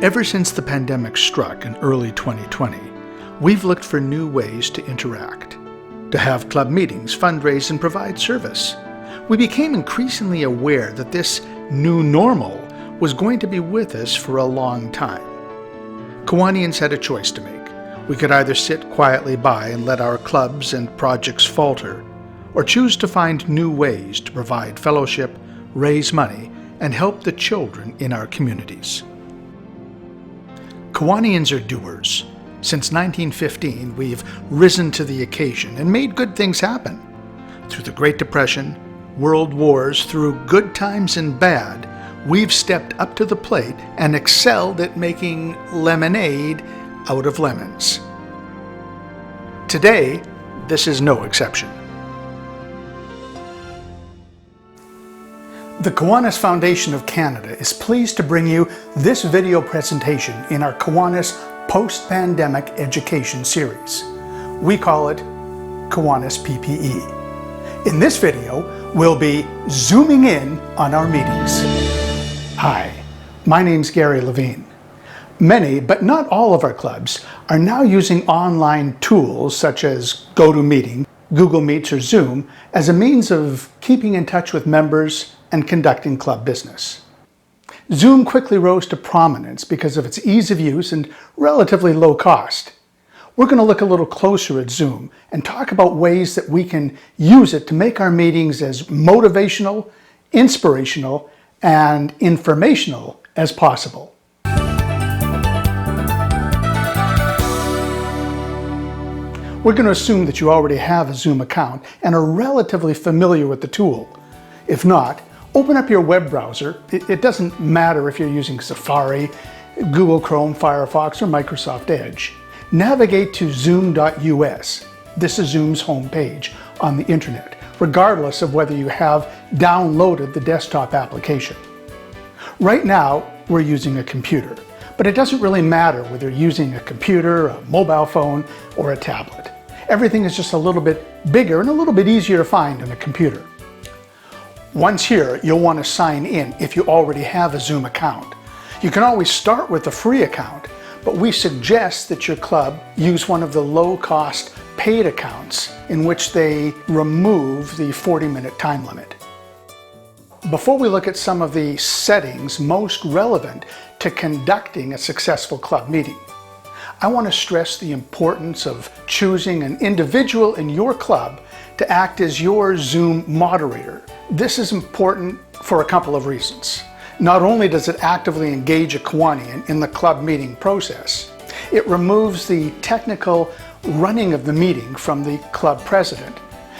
Ever since the pandemic struck in early 2020, we've looked for new ways to interact, to have club meetings, fundraise, and provide service. We became increasingly aware that this new normal was going to be with us for a long time. Kiwanians had a choice to make. We could either sit quietly by and let our clubs and projects falter, or choose to find new ways to provide fellowship, raise money, and help the children in our communities. Kiwanians are doers. Since 1915, we've risen to the occasion and made good things happen. Through the Great Depression, world wars, through good times and bad, we've stepped up to the plate and excelled at making lemonade out of lemons. Today, this is no exception. The Kiwanis Foundation of Canada is pleased to bring you this video presentation in our Kiwanis Post-Pandemic Education Series. We call it Kiwanis PPE. In this video, we'll be zooming in on our meetings. Hi, my name's Gary Levine. Many, but not all of our clubs are now using online tools such as GoToMeeting, Google Meets, or Zoom as a means of keeping in touch with members and conducting club business. Zoom quickly rose to prominence because of its ease of use and relatively low cost. We're going to look a little closer at Zoom and talk about ways that we can use it to make our meetings as motivational, inspirational, and informational as possible. We're going to assume that you already have a Zoom account and are relatively familiar with the tool. If not, open up your web browser. It doesn't matter if you're using Safari, Google Chrome, Firefox, or Microsoft Edge. Navigate to zoom.us. This is Zoom's homepage on the internet, regardless of whether you have downloaded the desktop application. Right now, we're using a computer, but it doesn't really matter whether you're using a computer, a mobile phone, or a tablet. Everything is just a little bit bigger and a little bit easier to find on a computer. Once here, you'll want to sign in if you already have a Zoom account. You can always start with a free account, but we suggest that your club use one of the low-cost paid accounts in which they remove the 40-minute time limit. Before we look at some of the settings most relevant to conducting a successful club meeting, I want to stress the importance of choosing an individual in your club to act as your Zoom moderator. This is important for a couple of reasons. Not only does it actively engage a Kiwanian in the club meeting process, it removes the technical running of the meeting from the club president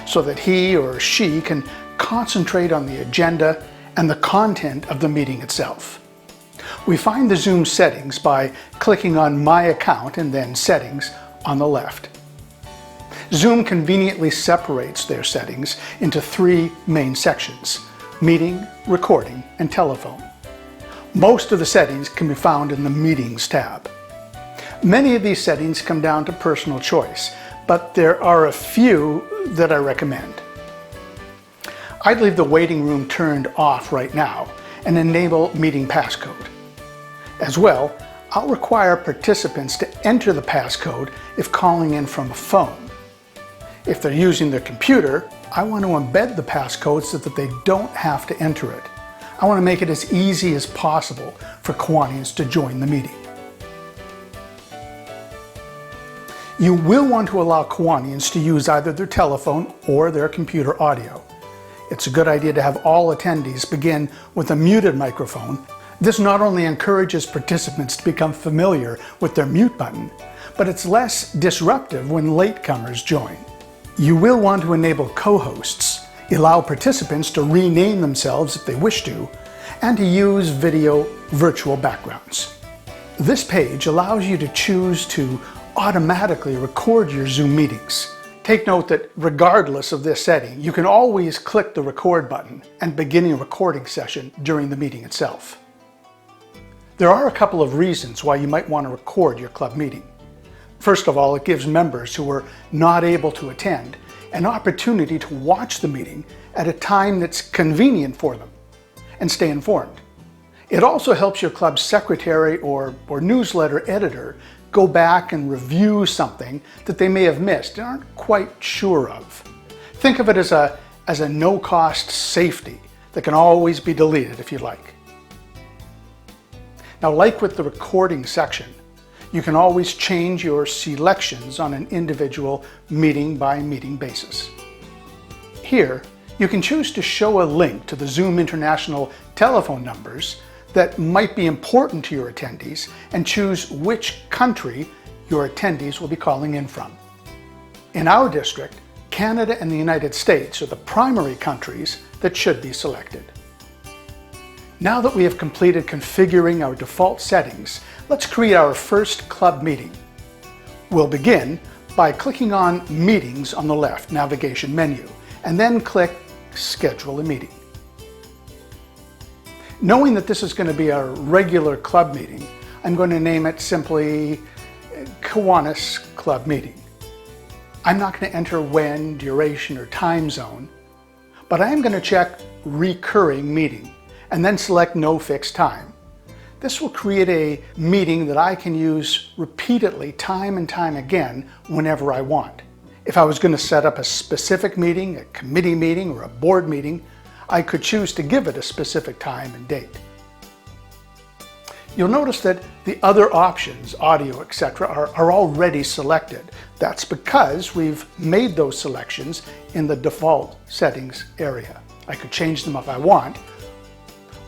so that he or she can concentrate on the agenda and the content of the meeting itself. We find the Zoom settings by clicking on My Account and then Settings on the left. Zoom conveniently separates their settings into three main sections: Meeting, Recording, and Telephone. Most of the settings can be found in the Meetings tab. Many of these settings come down to personal choice, but there are a few that I recommend. I'd leave the waiting room turned off right now and enable meeting passcode. As well, I'll require participants to enter the passcode if calling in from a phone. If they're using their computer, I want to embed the passcode so that they don't have to enter it. I want to make it as easy as possible for Kiwanians to join the meeting. You will want to allow Kiwanians to use either their telephone or their computer audio. It's a good idea to have all attendees begin with a muted microphone. This not only encourages participants to become familiar with their mute button, but it's less disruptive when latecomers join. You will want to enable co-hosts, allow participants to rename themselves if they wish to, and to use video virtual backgrounds. This page allows you to choose to automatically record your Zoom meetings. Take note that regardless of this setting, you can always click the record button and begin a recording session during the meeting itself. There are a couple of reasons why you might want to record your club meeting. First of all, it gives members who are not able to attend an opportunity to watch the meeting at a time that's convenient for them and stay informed. It also helps your club's secretary or newsletter editor go back and review something that they may have missed and aren't quite sure of. Think of it as a no-cost safety that can always be deleted if you like. Now, like with the recording section, you can always change your selections on an individual meeting-by-meeting basis. Here, you can choose to show a link to the Zoom International telephone numbers that might be important to your attendees and choose which country your attendees will be calling in from. In our district, Canada and the United States are the primary countries that should be selected. Now that we have completed configuring our default settings, let's create our first club meeting. We'll begin by clicking on Meetings on the left navigation menu, and then click Schedule a Meeting. Knowing that this is going to be a regular club meeting, I'm going to name it simply Kiwanis Club Meeting. I'm not going to enter when, duration, or time zone, but I am going to check Recurring Meeting and then select No Fixed Time. This will create a meeting that I can use repeatedly, time and time again, whenever I want. If I was going to set up a specific meeting, a committee meeting, or a board meeting, I could choose to give it a specific time and date. You'll notice that the other options, audio, etc., are already selected. That's because we've made those selections in the default settings area. I could change them if I want.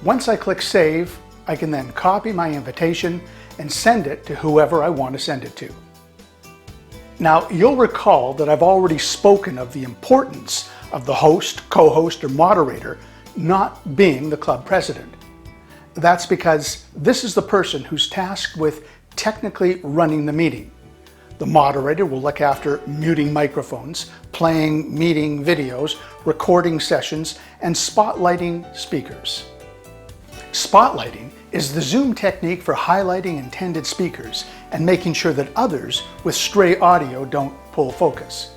Once I click Save, I can then copy my invitation and send it to whoever I want to send it to. Now, you'll recall that I've already spoken of the importance of the host, co-host, or moderator not being the club president. That's because this is the person who's tasked with technically running the meeting. The moderator will look after muting microphones, playing meeting videos, recording sessions, and spotlighting speakers. Spotlighting is the Zoom technique for highlighting intended speakers and making sure that others with stray audio don't pull focus.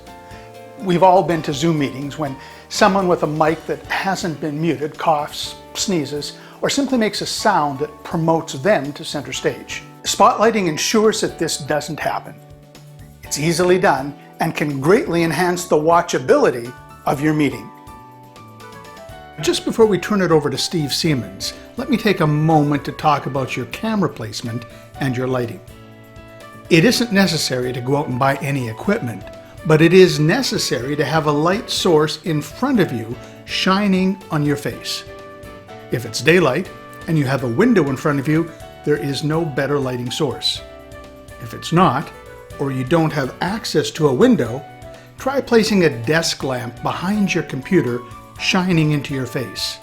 We've all been to Zoom meetings when someone with a mic that hasn't been muted coughs, sneezes, or simply makes a sound that promotes them to center stage. Spotlighting ensures that this doesn't happen. It's easily done and can greatly enhance the watchability of your meeting. Just before we turn it over to Steve Siemens, let me take a moment to talk about your camera placement and your lighting. It isn't necessary to go out and buy any equipment, but it is necessary to have a light source in front of you shining on your face. If it's daylight and you have a window in front of you, there is no better lighting source. If it's not, or you don't have access to a window, try placing a desk lamp behind your computer shining into your face.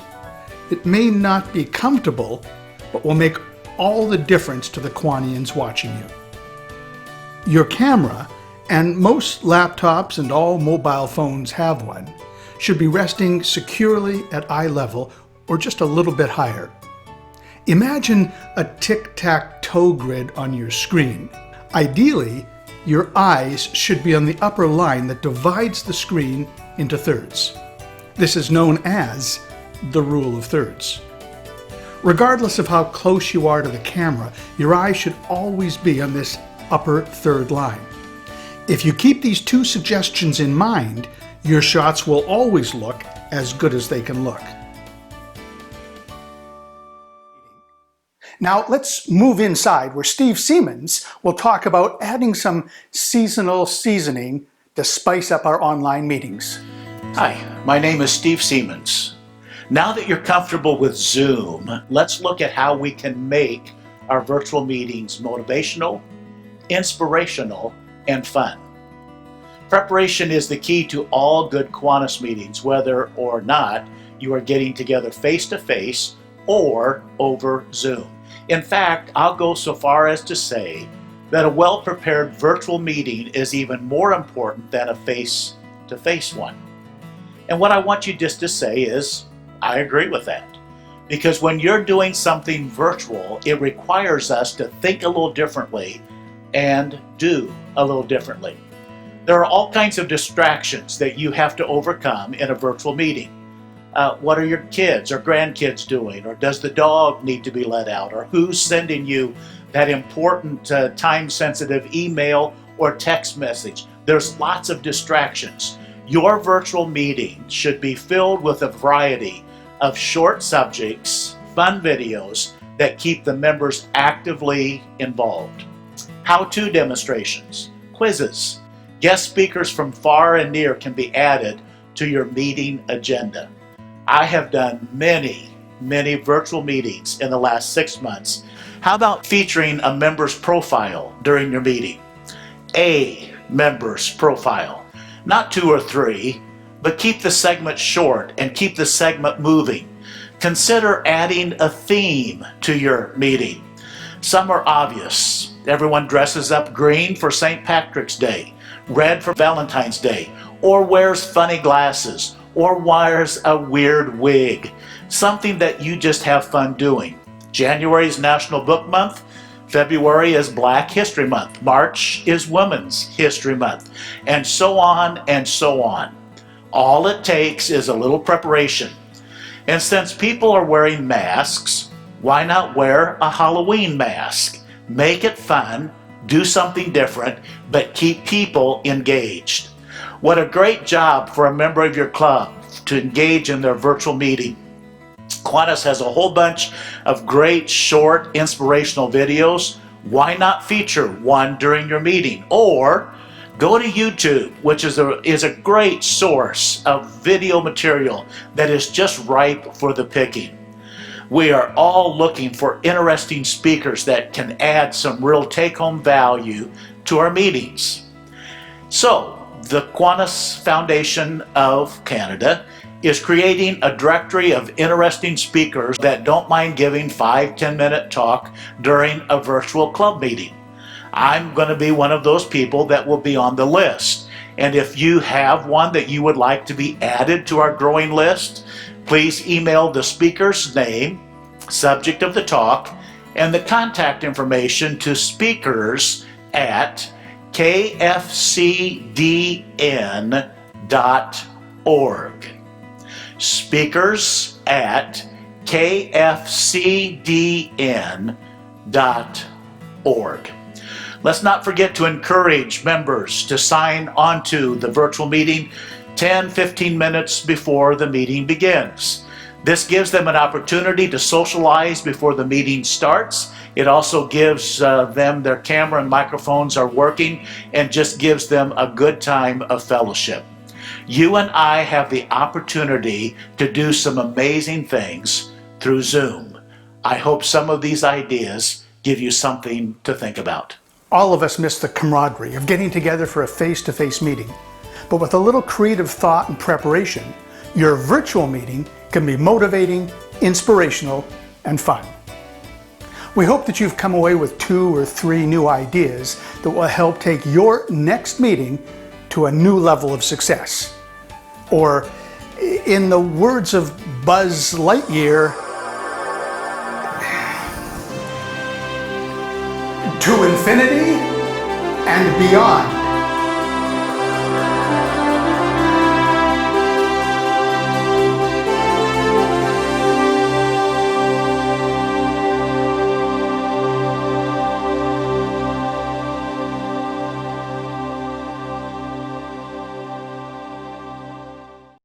It may not be comfortable, but will make all the difference to the Kiwanians watching you. Your camera, and most laptops and all mobile phones have one, should be resting securely at eye level or just a little bit higher. Imagine a tic-tac-toe grid on your screen. Ideally, your eyes should be on the upper line that divides the screen into thirds. This is known as the rule of thirds. Regardless of how close you are to the camera, your eyes should always be on this upper third line. If you keep these two suggestions in mind, your shots will always look as good as they can look. Now let's move inside where Steve Siemens will talk about adding some seasonal seasoning to spice up our online meetings. Hi, my name is Steve Siemens. Now that you're comfortable with Zoom, let's look at how we can make our virtual meetings motivational, inspirational, and fun. Preparation is the key to all good Kiwanis meetings, whether or not you are getting together face-to-face or over Zoom. In fact, I'll go so far as to say that a well-prepared virtual meeting is even more important than a face-to-face one. And what I want you just to say is, I agree with that. Because when you're doing something virtual, it requires us to think a little differently and do a little differently. There are all kinds of distractions that you have to overcome in a virtual meeting. What are your kids or grandkids doing? Or does the dog need to be let out? Or who's sending you that important time-sensitive email or text message? There's lots of distractions. Your virtual meeting should be filled with a variety of short subjects, fun videos that keep the members actively involved. How-to demonstrations, quizzes, guest speakers from far and near can be added to your meeting agenda. I have done many virtual meetings in the last 6 months. How about featuring a member's profile during your meeting? A member's profile, not 2 or 3, but keep the segment short and keep the segment moving. Consider adding a theme to your meeting. Some are obvious. Everyone dresses up green for St. Patrick's Day, red for Valentine's Day, or wears funny glasses, or wears a weird wig. Something that you just have fun doing. January is National Book Month. February is Black History Month. March is Women's History Month. And so on and so on. All it takes is a little preparation. And since people are wearing masks, why not wear a Halloween mask? Make it fun, do something different, but keep people engaged. What a great job for a member of your club to engage in their virtual meeting. Kiwanis has a whole bunch of great short inspirational videos. Why not feature one during your meeting? Or go to YouTube, which is a great source of video material that is just ripe for the picking. We are all looking for interesting speakers that can add some real take-home value to our meetings. So, the Kiwanis Foundation of Canada is creating a directory of interesting speakers that don't mind giving 5-10 minute talk during a virtual club meeting. I'm going to be one of those people that will be on the list. And if you have one that you would like to be added to our growing list, please email the speaker's name, subject of the talk, and the contact information to speakers@kfcdn.org. speakers@kfcdn.org. Let's not forget to encourage members to sign onto the virtual meeting 10-15 minutes before the meeting begins. This gives them an opportunity to socialize before the meeting starts. It also gives them their camera and microphones are working and just gives them a good time of fellowship. You and I have the opportunity to do some amazing things through Zoom. I hope some of these ideas give you something to think about. All of us miss the camaraderie of getting together for a face-to-face meeting. But with a little creative thought and preparation, your virtual meeting can be motivating, inspirational, and fun. We hope that you've come away with 2 or 3 new ideas that will help take your next meeting to a new level of success. Or, in the words of Buzz Lightyear, to infinity and beyond.